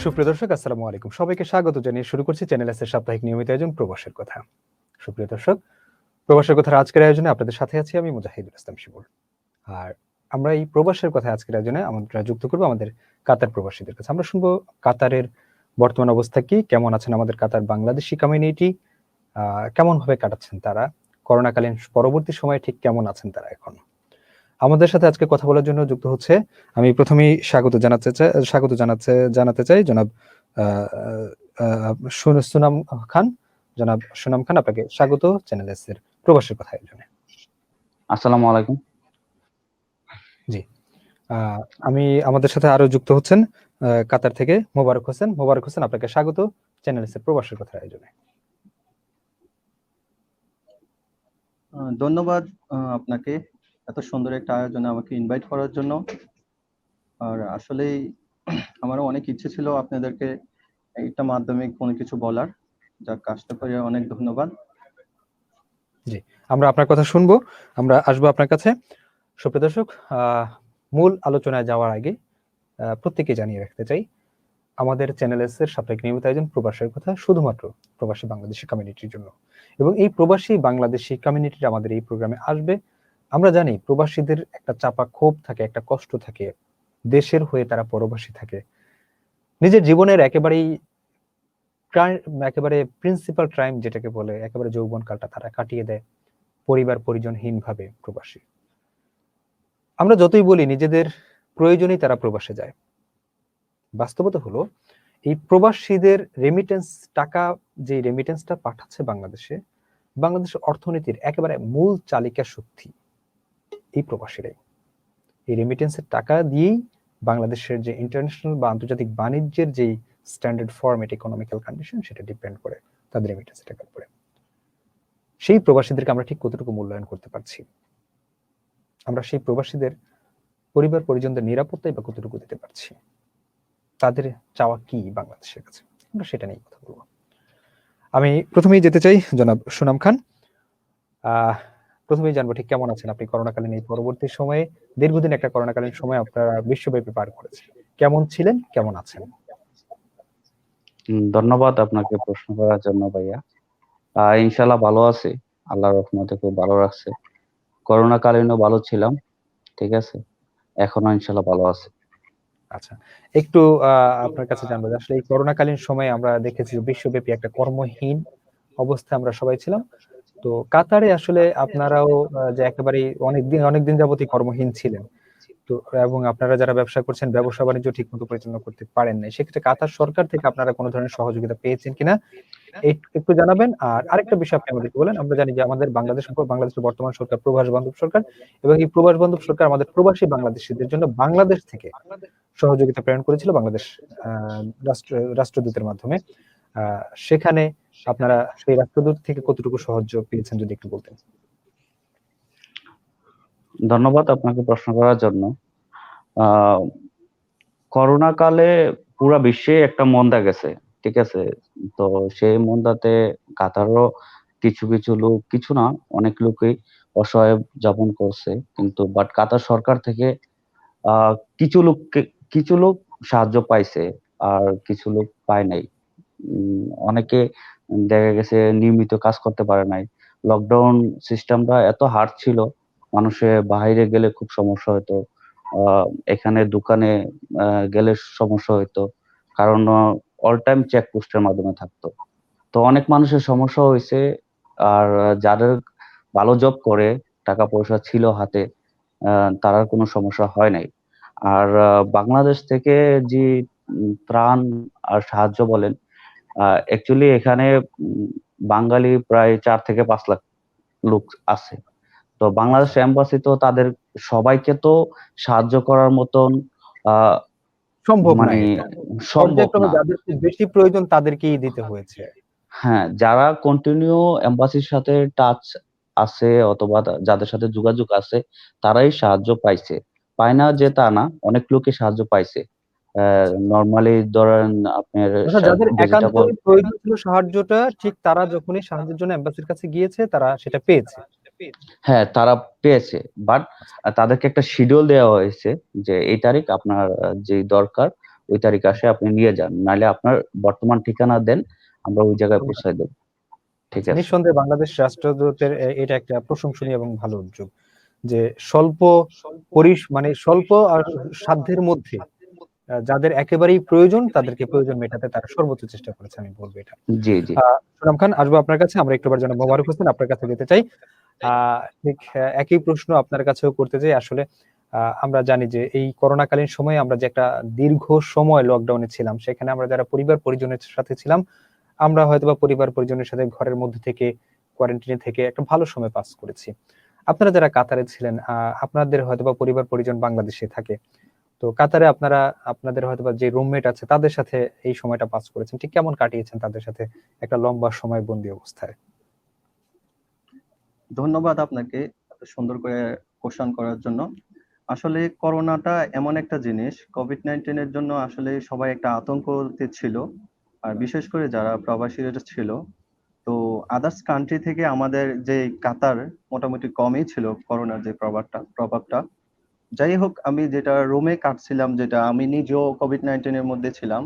সুপ্রিয় দর্শক, আসসালামু আলাইকুম। সবাইকে স্বাগত জানিয়ে শুরু করছি চ্যানেল এস এর সাপ্তাহিক নিয়মিত আয়োজন প্রবাসের কথা। সুপ্রিয় দর্শক, প্রবাসের কথার আজকের আয়োজনে আপনাদের সাথে আছি আমি মুজাহিদুল ইসলাম শিমুল। আর আমরা এই প্রবাসের কথা আজকের আয়োজনে আমরা যুক্ত করব আমাদের কাতার প্রবাসীদের কাছে। আমরা শুনবো কাতারের বর্তমান অবস্থা কি, কেমন আছেন আমাদের কাতার বাংলাদেশি কমিউনিটি, কেমন ভাবে কাটাচ্ছেন তারা, করোনাকালীন পরবর্তী সময়ে ঠিক কেমন আছেন তারা এখন। আমাদের সাথে আজকে কথা বলার জন্য যুক্ত হচ্ছে, আমি প্রথমেই জানাতে চাই জনাব সুনাম খান। জনাব সুনাম খান, আপনাকে স্বাগত চ্যানেল এস এর প্রবাসের কথা আয়োজনে। আসসালামু আলাইকুম। জি, আমি আমাদের সাথে আরো যুক্ত হচ্ছেন কাতার থেকে মোবারক হোসেন। মোবারক হোসেন, আপনাকে স্বাগত চ্যানেল এস এর প্রবাসের কথা আয়োজনে। ধন্যবাদ আপনাকে এত সুন্দর একটা আয়োজনে আমাকে ইনভাইট করার জন্য। আর আসলেই আমারও অনেক ইচ্ছে ছিল আপনাদেরকে একটা মাধ্যমে কোনো কিছু বলার, যা কাজটা করে অনেক ধন্যবাদ। জি, আমরা আপনার কথা শুনবো, আমরা আসবো আপনার কাছে। সুপ্রিয় দর্শক, মূল আলোচনায় যাওয়ার আগে প্রত্যেকে জানিয়ে রাখতে চাই, আমাদের চ্যানেল এস এর সাপ্তাহিক নিয়মিত আয়োজন প্রবাসের কথা শুধুমাত্র প্রবাসী বাংলাদেশি কমিউনিটির জন্য, এবং এই প্রবাসী বাংলাদেশি কমিউনিটি আমাদের এই প্রোগ্রামে আসবে। আমরা জানি প্রবাসীদের একটা চাপা ক্ষোভ থাকে, একটা কষ্ট থাকে, দেশের হয়ে তারা পরবাসী থাকে, নিজের জীবনের একেবারে প্রিন্সিপাল ক্রাইম যেটাকে বলে, একেবারে যৌবনকালটা তারা কাটিয়ে দেয় পরিবার পরিজনহীন ভাবে প্রবাসী। আমরা যতই বলি নিজেদের প্রয়োজনেই তারা প্রবাসে যায়, বাস্তবতা হলো এই প্রবাসীদের রেমিটেন্স টাকা, যে রেমিটেন্সটা পাঠাচ্ছে বাংলাদেশের অর্থনীতির একেবারে মূল চালিকা শক্তি এই প্রবাসীরাই। এই রেমিটেন্সের টাকা দিয়েই বাংলাদেশের যে ইন্টারন্যাশনাল বা আন্তর্জাতিক বাণিজ্যের যে স্ট্যান্ডার্ড ফরম্যাট, ইকোনমিক্যাল কন্ডিশন, সেটা ডিপেন্ড করে তাদের রেমিটেন্সের টাকার উপরে। সেই প্রবাসীদেরকে আমরা ঠিক কতটুকু মূল্যায়ন করতে পারছি, আমরা সেই প্রবাসীদের পরিবার পরিজনদের নিরাপত্তাই বা কতটুকু দিতে পারছি, তাদের চাওয়া কি বাংলাদেশের কাছে, আমরা সেটা নিয়ে কথা বলবো। আমি প্রথমেই যেতে চাই জনাব সুনাম খান। প্রথমেই জানবো ঠিক কেমন আছেন আপনি করোনাকালীন এই পরবর্তী সময়ে, দীর্ঘদিন একটা করোনাকালীন সময় আপনারা বিশ্বব্যাপী পার করেছেন, কেমন ছিলেন, কেমন আছেন? ধন্যবাদ আপনাকে প্রশ্ন করার জন্য ভাইয়া। ইনশাল্লাহ ভালো আছি, আল্লাহর রহমতে খুব ভালো রাখছে। করোনাকালীনও ভালো ছিলাম, ঠিক আছে, এখনো ইনশাল্লাহ ভালো আছে। আচ্ছা, একটু আপনার কাছে জানবো যে আসলে এই করোনাকালীন সময়ে আমরা দেখেছি বিশ্বব্যাপী একটা কর্মহীন অবস্থায় আমরা সবাই ছিলাম। তো কাতারে আসলে আপনারাও যে একেবারে অনেকদিন যাবতই কর্মহীন ছিলেন, তো এবং আপনারা যারা ব্যবসা করছেন, ব্যবসা বাণিজ্য ঠিক মতো পরিচালনা করতে পারেন নাই, সেক্ষেত্রে কাতার সরকার থেকে আপনারা কোনো ধরনের সহযোগিতা পেয়েছেন কিনা একটু জানাবেন। আর আরেকটা বিষয় আপনি আমাদেরকে বলেন, আমরা জানি যে আমাদের বাংলাদেশের বর্তমান সরকার প্রবাস বান্ধব সরকার, এবং এই প্রবাস বান্ধব সরকার আমাদের প্রবাসী বাংলাদেশিদের জন্য বাংলাদেশ থেকে সহযোগিতা প্রেরণ করেছিল বাংলাদেশ রাষ্ট্রদূতের মাধ্যমে। সেখানে আপনারা সেই রাষ্ট্রদূত থেকে কতটুকু সাহায্য পেয়েছেন যদি একটু বলতেন। ধন্যবাদ আপনাকে প্রশ্ন করার জন্য। করোনা কালে পুরা বিশ্বে একটা মন্দা গেছে, ঠিক আছে, তো সেই মন্দাতে কাতারও কিছু কিছু লোক, কিছু না অনেক লোকই অসহায় যাপন করছে, কিন্তু বাট কাতার সরকার থেকে কিছু লোক সাহায্য পাইছে আর কিছু লোক পায় নাই। অনেকে দেখা গেছে নিয়মিত কাজ করতে পারে নাই। লকডাউন সিস্টেমটা এত হার্ড ছিল, মানুষের বাইরে গেলে খুব সমস্যা হতো, এখানে দোকানে গেলে সমস্যা হতো, কারণ অল টাইম চেকপোস্টের মাধ্যমে থাকতো। তো অনেক মানুষের সমস্যা হয়েছে। আর যাদের ভালো জব করে, টাকা পয়সা ছিল হাতে, তার কোনো সমস্যা হয় নাই। আর বাংলাদেশ থেকে যে ত্রাণ আর সাহায্য বলেন, অ্যাকচুয়ালি এখানে বাঙালি প্রায় 4 থেকে 5 লাখ লোক আছে। তো বাংলাদেশ এম্বাসি তো তাদের সবাইকে তো সাহায্য করার মতন সম্ভব মানে সম্ভব না। যাদের বেশি প্রয়োজন তাদেরকেই দিতে হয়েছে। হ্যাঁ, যারা কন্টিনিউ এম্বাসির সাথে টাচ আছে অথবা যাদের সাথে যোগাযোগ আছে, তারাই সাহায্য পাইছে। পায় না যে তা না, অনেক লোকে সাহায্য পাইছে। নরমালি ধরেন আপনার যাদের ভেজিটেবল, একান্তই প্রয়োজন ছিল সাহায্যটা, ঠিক তারা যখনই সাহায্যের জন্য এম্বাসির কাছে গিয়েছে তারা সেটা পেয়েছে। হ্যাঁ তারা পেয়েছে, বাট তাদেরকে একটা শিডিউল দেওয়া হয়েছে যে এই তারিখ আপনার যে দরকার ওই তারিখে আসে আপনি নিয়ে যান, নাহলে আপনার বর্তমান ঠিকানা দেন, আমরা ওই জায়গায় পৌঁছায় দেব। ঠিক আছে। নিঃসন্দেহে বাংলাদেশ রাষ্ট্রদূতের এটা একটা প্রশংসনীয় এবং ভালো উদ্যোগ, যে স্বল্প মানে স্বল্প আর সাধ্যের মধ্যে যাদের একেবারেই প্রয়োজন তাদেরকে প্রয়োজন মেটাতে তারা সর্বোচ্চ চেষ্টা করেছে, আমি বলবো এটা। জি জি। সুনাম খান, আসবো আপনার কাছে। আমরা একটুবার যেন মোবারক হোসেন আপনার কাছে যেতে চাই। ঠিক একই প্রশ্ন আপনার কাছেও করতে চাই। আসলে আমরা জানি যে এই করোনাকালীন সময়ে আমরা যে একটা দীর্ঘ সময় লকডাউনে ছিলাম, সেখানে আমরা যারা পরিবার পরিজনের সাথে ছিলাম, আমরা হয়তোবা পরিবার পরিজনের সাথে ঘরের মধ্যে থেকে কোয়ারেন্টাইনে থেকে একটা ভালো সময় পাস করেছি। আপনারা যারা কাতারে ছিলেন, আপনাদের হয়তোবা পরিবার পরিজন বাংলাদেশে থাকে, তো কাতারে আপনারা আপনাদের হয়তোবা যে রুমমেট আছে তাদের সাথে এই সময়টা পাস করেছেন, ঠিক কেমন কাটিয়েছেন তাদের সাথে একটা লম্বা সময় বন্দি অবস্থায়? ধন্যবাদ আপনাকে এত সুন্দর করে কোশ্চেন করার জন্য। আসলে করোনাটা এমন একটা জিনিস, কোভিড-19 এর জন্য আসলে সবাই একটা আতঙ্কতে ছিল। আর বিশেষ করে যারা প্রবাসীরা ছিল, তো আদার্স কান্ট্রি থেকে আমাদের যে কাতার মোটামুটি কমই ছিল করোনার যে প্রভাবটা। যাই হোক, আমি যেটা রুমে কাটছিলাম, যেটা আমি নিজেও কোভিড-19 এর মধ্যে ছিলাম,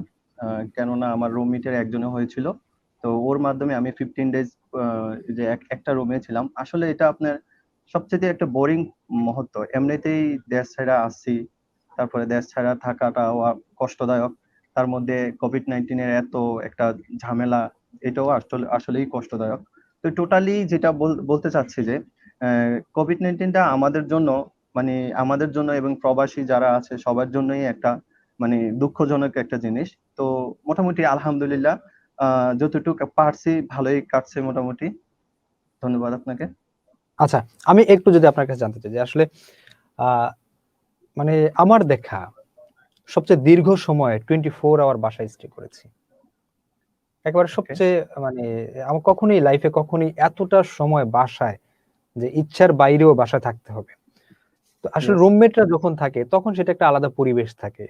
কেননা আমার রুমমেটের একজনের হয়েছিল। তো ওর মাধ্যমে আমি 15 ডেজ যে একটা রুমে ছিলাম। আসলে এটা আপনার সবচেয়ে একটা বোরিং মুহূর্ত। এমনিতেই দেশ ছাড়া আসছি, তারপরে দেশ ছাড়া থাকাটাও কষ্টদায়ক। তার মধ্যে কোভিড-19 এর এত একটা ঝামেলা, এটাও আসলেই কষ্টদায়ক। তো টোটালি যেটা বলতে চাচ্ছি যে কোভিড-19টা আমাদের জন্য, মানে আমাদের জন্য এবং প্রবাসী যারা আছে সবার জন্যই একটা মানে দুঃখজনক একটা জিনিস। তো মোটামুটি আলহামদুলিল্লাহ যতটুকু পারছি ভালোই কাটছে মোটামুটি। ধন্যবাদ আপনাকে। আচ্ছা, আমি একটু যদি আপনার কাছে জানতে চাই যে আসলে আহ মানে আমার দেখা সবচেয়ে দীর্ঘ সময় 24 আওয়ার বাসায় স্টে করেছি। একেবারে সবচেয়ে মানে আমার কখনোই লাইফে কখনোই এতটা সময় বাসায়, যে ইচ্ছার বাইরেও বাসায় থাকতে হবে। তো আসলে Yes, রুমমেটরা যখন থাকে তখন সেটা একটা আলাদা পরিবেশ থাকে।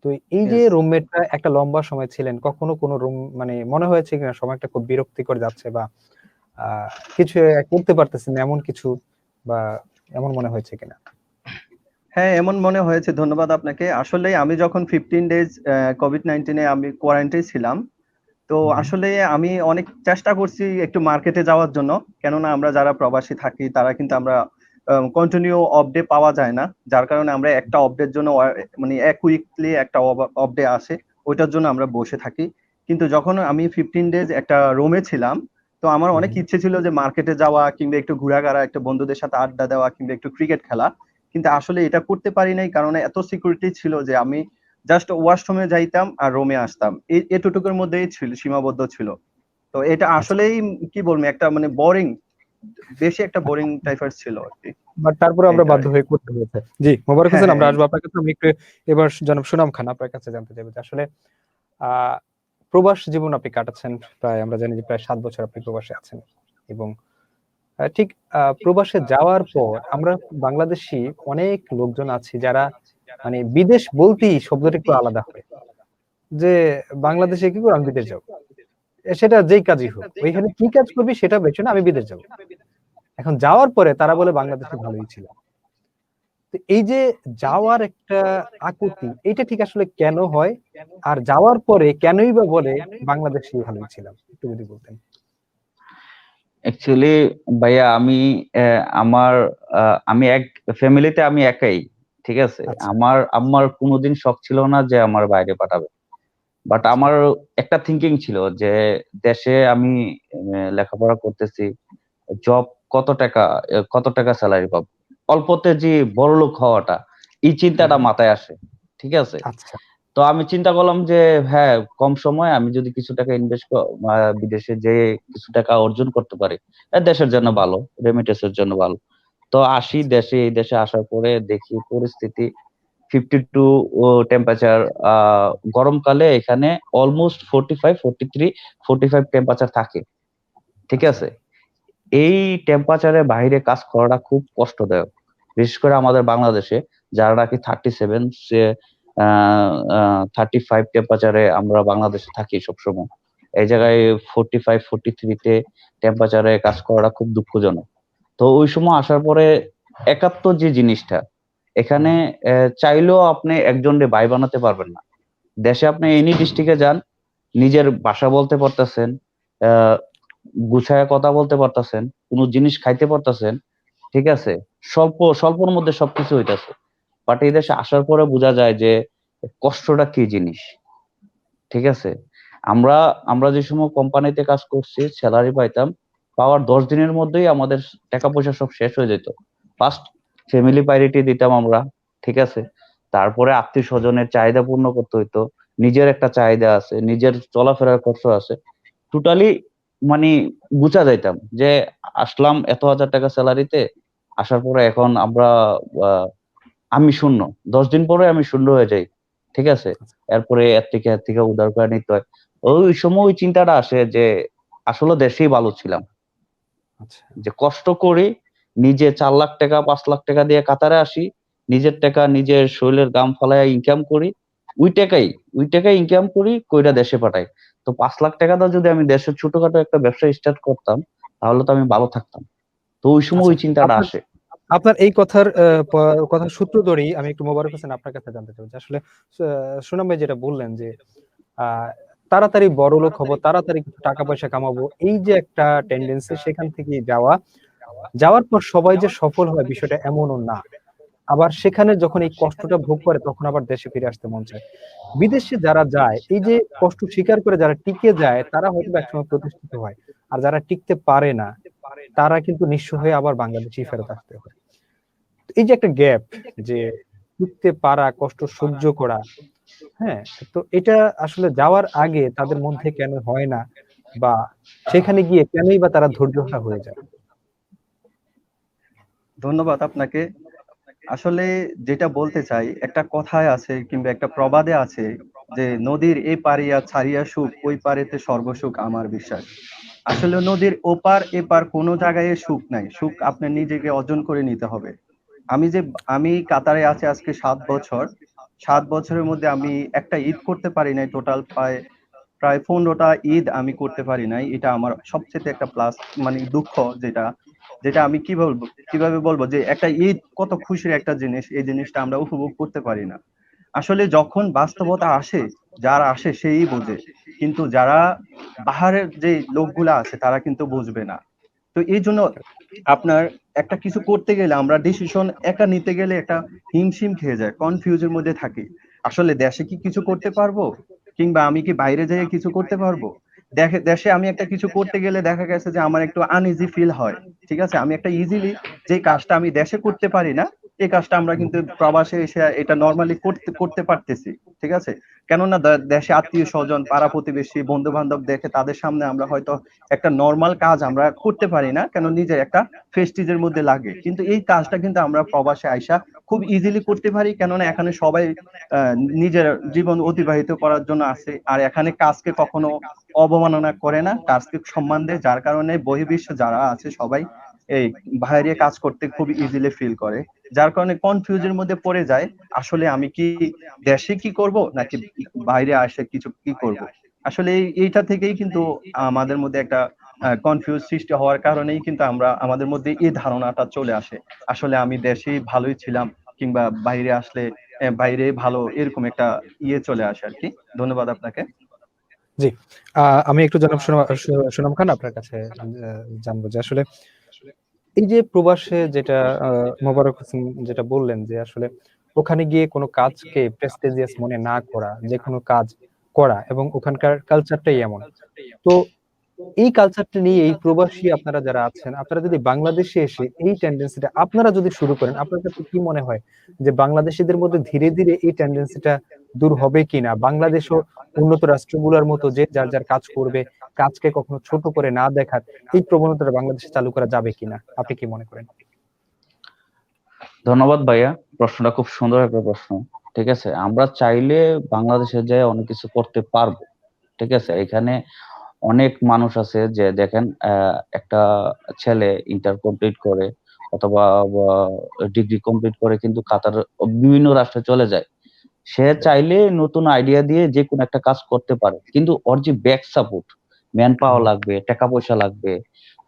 তো এই যে yes. রুমমেটরা একটা লম্বা সময় ছিলেন, কখনো কোনো রুম মানে মনে হয়েছে কিনা সময়টা খুব বিরক্তিকর যাচ্ছে, বা কিছু করতে পারতেছেন না এমন কিছু, বা এমন মনে হয়েছে কিনা? হ্যাঁ, এমন মনে হয়েছে। ধন্যবাদ আপনাকে। আসলে আমি যখন 15 ডেজ কোভিড-19 এ আমি কোয়ারেন্টাইন ছিলাম, তো আসলে আমি অনেক চেষ্টা করছি একটু মার্কেটে যাওয়ার জন্য। কেননা আমরা যারা প্রবাসী থাকি তারা কিন্তু আমরা কন্টিনিউ অফ ডে পাওয়া যায় না। যার কারণে আমরা একটা অফ ডের জন্য মানে এক উইকলি একটা অফ ডে আসে, ওইটার জন্য আমরা বসে থাকি। কিন্তু যখন আমি 15 ডেজ একটা রুমে ছিলাম, তো আমার অনেক ইচ্ছে ছিল যে মার্কেটে যাওয়া, কিংবা একটু ঘোরাঘেরা, একটু বন্ধুদের সাথে আড্ডা দেওয়া, কিংবা একটু ক্রিকেট খেলা। কিন্তু আসলে এটা করতে পারি নাই, কারণ এত সিকিউরিটি ছিল যে আমি জাস্ট ওয়াশরুমে যাইতাম আর রুমে আসতাম, এতটুকুর মধ্যেই ছিল, সীমাবদ্ধ ছিল। তো এটা আচ্ছা, আসলেই কি বলবো, একটা মানে বোরিং, বেশি একটা বোরিং টাইপের ছিল আর কি। বাট তারপরে আমরা এইটা আর বাধ্য কি। হয়ে করতে হয়েছে। জি, মোবারক হ্যাঁ, হোসেন, আমরা হ্যাঁ। আসবো আপনার কাছে। আমি একটু এবার জনাব সুনাম খান আপনার কাছে জানতে চাইবো যে আসলে আহ প্রবাস জীবন আপনি কাটাচ্ছেন প্রায়, আমরা জানি যে প্রায় 7 বছর আপনি প্রবাসে আছেন, এবং ঠিক প্রবাসে যাওয়ার পর আমরা বাংলাদেশী অনেক লোকজন আছি যারা মানে বিদেশ বলতেই শব্দটা একটু আলাদা হয়, যে বাংলাদেশে কি করে আমি বিদেশ যাবো, সেটা যেই কাজই হোক, ওইখানে কি কাজ করবি সেটা বেছে না, আমি বিদেশ যাবো। এখন যাওয়ার পরে তারা বলে বাংলাদেশে ভালোই ছিল। তো এই যে যাওয়ার একটা আকুতি, এটা ঠিক আসলে কেন হয়? আর যাওয়ার পরে কেনই বা বলে বাংলাদেশে ভালোই ছিলাম, একটু যদি বলতেন। অ্যাকচুয়ালি ভাইয়া আমি আমার আমি এক ফ্যামিলিতে আমি একাই। ঠিক আছে। আচ্ছা, আমার আম্মার কোনোদিন শখ ছিল না যে আমার বাইরে পাঠাবে। বাট আচ্ছা, আমার একটা থিঙ্কিং ছিল যে দেশে আমি লেখাপড়া করতেছি, জব কত টাকা স্যালারি পাবো, অল্পতে যে বড়লোক হওয়াটা, এই চিন্তাটা হুম, মাথায় আসে। ঠিক আছে। আচ্ছা, তো আমি চিন্তা করলাম যে হ্যাঁ, কম সময়ে আমি যদি কিছু টাকা বিদেশে যে কিছু টাকা অর্জন করতে পারি, দেশের জন্য হুম, ভালো, রেমিটেন্সের জন্য ভালো। তো আসি আচ্ছা, দেশে, এই দেশে আসার পরে দেখি পরিস্থিতি 52 টেম্পারেচার। গরমকালে এখানে অলমোস্ট 45, 43, 45 টেম্পারেচার থাকে। ঠিক আচ্ছা, আছে। এই টেম্পারেচারে বাইরে কাজ করাটা খুব কষ্টদায়ক, বিশেষ করে আমাদের বাংলাদেশে যারা নাকি 37, 35 টেম্পারেচারে আমরা বাংলাদেশে থাকি সবসময়। এই জায়গায় 45, 43-তে টেম্পারেচারে কাজ করাটা খুব দুঃখজনক। তো ওই সময় আসার পরে একাত্তর যে জিনিসটা, এখানে হুম, চাইলেও আপনি একজনকে ভাই বানাতে পারবেন না। দেশে আপনি এনি ডিস্ট্রিক্টে যান, নিজের ভাষা বলতে পারতেছেন, আহ গুছায় কথা বলতে পারতেছেন, কোনো জিনিস খাইতে পারতেছেন, ঠিক আছে, স্বল্পর মধ্যে সবকিছু হইতাছে। বাট এই দেশে আসার পরে বোঝা যায় যে কষ্টটা কি জিনিস, ঠিক আছে। আমরা আমরা যে সময় কোম্পানিতে কাজ করছি, স্যালারি পাইতাম, পাওয়ার 10 দিনের মধ্যেই আমাদের টাকা পয়সা সব শেষ হয়ে যেত। ফার্স্ট ফ্যামিলি প্রায়োরিটি দিতাম আমরা, ঠিক আছে। তারপরে আত্মীয় স্বজনের চাহিদা পূর্ণ করতে হইতো, নিজের একটা চাহিদা আছে, নিজের চলাফেরার খরচ আছে, টোটালি মানে গুছা যাইতাম যে আসলাম এত হাজার টাকা স্যালারিতে, আসার পরে এখন আমরা আমি শূন্য, 10 দিন পরে আমি শূন্য হয়ে যাই, ঠিক আছে। এরপরে এর থেকে উদ্ধার করে নিতে হয়। ওই সময় ওই চিন্তাটা আসে যে আসলে দেশেই ভালো ছিলাম, আচ্ছা যে কষ্ট করি, নিজে 4 লাখ টাকা 5 লাখ টাকা দিয়ে কাতারে আসি, নিজের টাকা নিজের শরীরের গাম ফালাইয়া ইনকাম করি, ওই টাকাই ওই টাকাই ইনকাম করি, কইরা দেশে পাঠাই। তো 5 লাখ টাকা দিয়ে যদি আমি দেশের ছোটখাটো একটা ব্যবসা স্টার্ট করতাম, তাহলে তো আমি ভালো থাকতাম। তো ওই সময় আচ্ছা ওই চিন্তাটা আপনার আসে। আপনার এই কথার সূত্র ধরেই আমি একটু মোবারক হোসেন আপনার কাছে জানতে চাই যে আসলে সুনাম ভাই যেটা বললেন যে আহ তাড়াতাড়ি বড়লোক হব, তাড়াতাড়ি কিছু টাকা পয়সা কামাবো, এই যে একটা টেন্ডেন্সি, সেখান থেকে যাওয়ার পর সবাই যে সফল হয় বিষয়টা এমনও না। আবার সেখানে যখন এই কষ্টটা ভোগ করে তখন আবার দেশে ফিরে আসতে মন চায়। বিদেশে যারা যায়, এই যে কষ্ট স্বীকার করে যারা টিকে যায় তারা হয়তো একসময় প্রতিষ্ঠিত হয়, আর যারা টিকতে পারে না তারা কিন্তু নিঃস্ব হয়ে আবার বাংলাদেশেই ফেরত আসতে হয়। এই যে একটা গ্যাপ, যে টিকতে পারা, কষ্ট সহ্য করা, হ্যাঁ, তো এটা আসলে যাওয়ার আগে তাদের মধ্যে কেন হয় না, বা সেখানে গিয়ে কেনই বা তারা ধৈর্যহারা হয়ে যায়? ধন্যবাদ আপনাকে। আসলে যেটা বলতে চাই, একটা কথায় আছে কিংবা একটা প্রবাদে আছে যে নদীর এই পারিয়া ছাড়িয়া সুখ, ওই পারেতে সর্বসুখ আমার বিশ্বাস। আসলে নদীর ওপার এপার কোনো জায়গায় সুখ নাই, সুখ আপনার নিজেকে অর্জন করে নিতে হবে। আমি কাতারে আছি আজকে 7 বছর। 7 বছরের মধ্যে আমি একটা ঈদ করতে পারি নাই, টোটাল প্রায় প্রায় 15টা ঈদ আমি করতে পারি নাই। এটা আমার সবচেয়ে একটা প্লাস, মানে দুঃখ। যেটা যেটা আমি কিভাবে বলবো যে একটা ঈদ কত খুশির একটা জিনিস, এই জিনিসটা আমরা উপভোগ করতে পারি না। আসলে যখন বাস্তবতা আসে, যারা আসে সেই বোঝে, কিন্তু যারা বাহারের যে লোকগুলা আছে তারা কিন্তু বুঝবে না। তো এই জন্য আপনার একটা কিছু করতে গেলে আমরা ডিসিশন একা নিতে গেলে একটা হিমশিম খেয়ে যায়, কনফিউজের মধ্যে থাকি। আসলে দেশে কি কিছু করতে পারবো, কিংবা আমি কি বাইরে যেয়ে কিছু করতে পারবো? দেশে আমি একটা কিছু করতে গেলে দেখা গেছে যে আমার একটু আনইজি ফিল হয়। ঠিক আছে, আমি একটা ইজিলি যে কাজটা আমি দেশে করতে পারি না, এই কাজটা আমরা কিন্তু প্রবাসে এসে এটা নর্মালি করতে করতে পারতেছি। ঠিক আছে, কেননা দেশে আত্মীয় স্বজন, পাড়া প্রতিবেশী, বন্ধু বান্ধব দেখে তাদের সামনে আমরা হয়তো একটা নর্মাল কাজ আমরা করতে পারি না, কেন নিজের একটা প্রেস্টিজের মধ্যে লাগে। কিন্তু এই কাজটা কিন্তু আমরা প্রবাসে আইসা খুব ইজিলি করতে পারি, কেননা এখানে সবাই নিজের জীবন অতিবাহিত করার জন্য আসে। আর এখানে কাজকে কখনো অবমাননা করে না, কাজকে সম্মান দেয়, যার কারণে বহির্বিশ্বে যারা আছে সবাই এই বাইরে কাজ করতে খুব ইজিলি ফিল করে। যার কারণে কনফিউজের মধ্যে পড়ে যায়, আসলে আমি কি দেশে কি করব নাকি বাইরে আসে কিছু কি করব। আসলে এইটা থেকেই কিন্তু আমাদের মধ্যে একটা কনফিউজ সৃষ্টি হওয়ার কারণেই কিন্তু আমাদের মধ্যে এই ধারণাটা চলে আসে, আসলে আমি দেশেই ভালোই ছিলাম, কিংবা বাইরে আসলে বাইরে ভালো, এরকম একটা চলে আসে আর কি। ধন্যবাদ আপনাকে। জি, আমি একটু জনাব সুনাম খান আপনার কাছে জানবো যে আসলে এই যে প্রবাসে যেটা মোবারক হোসেন যেটা বললেন যে আসলে ওখানে গিয়ে কোনো কাজকে প্রেস্টিজিয়াস মনে না করা, যে কোনো কাজ করা, এবং ওখানকার কালচারটাই এমন। তো এই কালচারটা নিয়ে এই প্রবাসী আপনারা যারা আছেন, আপনারা যদি বাংলাদেশে এসে এই টেন্ডেন্সিটা আপনারা যদি শুরু করেন, আপনার কাছে কি মনে হয় যে বাংলাদেশীদের মধ্যে ধীরে ধীরে এই টেন্ডেন্সিটা দূর হবে কিনা? বাংলাদেশও উন্নত রাষ্ট্রগুলোর মতো যে যার যার কাজ করবে, কাজকে কখনো ছোট করে না দেখার এই প্রবণতাটা বাংলাদেশে চালু করা যাবে কিনা? আপনি কি মনে করেন? ধন্যবাদ ভাইয়া, প্রশ্নটা খুব সুন্দর একটা প্রশ্ন। ঠিক আছে, আমরা চাইলে বাংলাদেশে যেয়ে অনেক কিছু করতে পারবো। ঠিক আছে, এখানে অনেক মানুষ আছে যে দেখেন, একটা ছেলে ইন্টার কমপ্লিট করে অথবা ডিগ্রি কমপ্লিট করে কিন্তু কাতার বিভিন্ন রাষ্ট্রে চলে যায়। সে চাইলে নতুন আইডিয়া দিয়ে যে কোনো একটা কাজ করতে পারে, কিন্তু ওর যে ব্যাক সাপোর্ট, ম্যান পাওয়ার লাগবে, টাকা পয়সা লাগবে,